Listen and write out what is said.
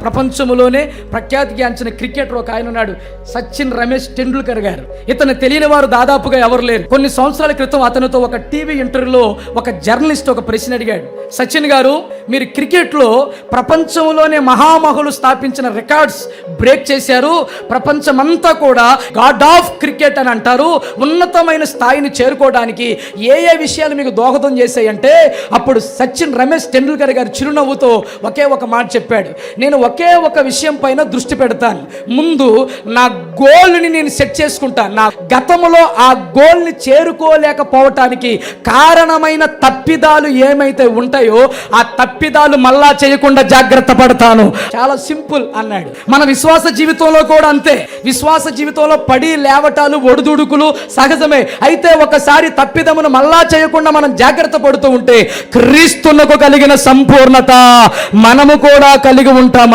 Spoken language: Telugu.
ప్రపంచంలోనే ప్రఖ్యాతిగాంచిన క్రికెటర్ ఒక ఆయన ఉన్నాడు, సచిన్ రమేష్ టెండూల్కర్ గారు. ఇతను తెలియని వారు దాదాపుగా ఎవరు లేరు. కొన్ని సంవత్సరాల క్రితం అతనితో ఒక టీవీ ఇంటర్వ్యూలో ఒక జర్నలిస్ట్ ఒక ప్రశ్న అడిగాడు, సచిన్ గారు మీరు క్రికెట్లో ప్రపంచంలోనే మహామహులు స్థాపించిన రికార్డ్స్ బ్రేక్ చేశారు, ప్రపంచమంతా కూడా గాడ్ ఆఫ్ క్రికెట్ అని అంటారు, ఉన్నతమైన స్థాయిని చేరుకోవడానికి ఏ విషయాలు మీకు దోహదం చేశాయంటే అప్పుడు సచిన్ రమేష్ టెండూల్కర్ గారు చిరునవ్వుతో ఒకే ఒక మాట చెప్పాడు, నేను ఒకే ఒక విషయం పైన దృష్టి పెడతాను, ముందు నా గోల్ని నేను సెట్ చేసుకుంటాను, నా గతంలో ఆ గోల్ని చేరుకోలేకపోవటానికి కారణమైన తప్పిదాలు ఏమైతే ఉంటాయో ఆ తప్పిదాలు మళ్ళా చేయకుండా జాగ్రత్త పడతాను. చాలా సింపుల్ అన్నాడు. మన విశ్వాస జీవితంలో కూడా అంతే. విశ్వాస జీవితంలో పడి లేవటాలు ఒడిదుడుకులు సహజమే. అయితే ఒకసారి తప్పిదమును మళ్ళా చేయకుండా మనం జాగ్రత్త పడుతూ ఉంటే క్రీస్తునకు కలిగిన సంపూర్ణత మనము కూడా కలిగి ఉంటాం.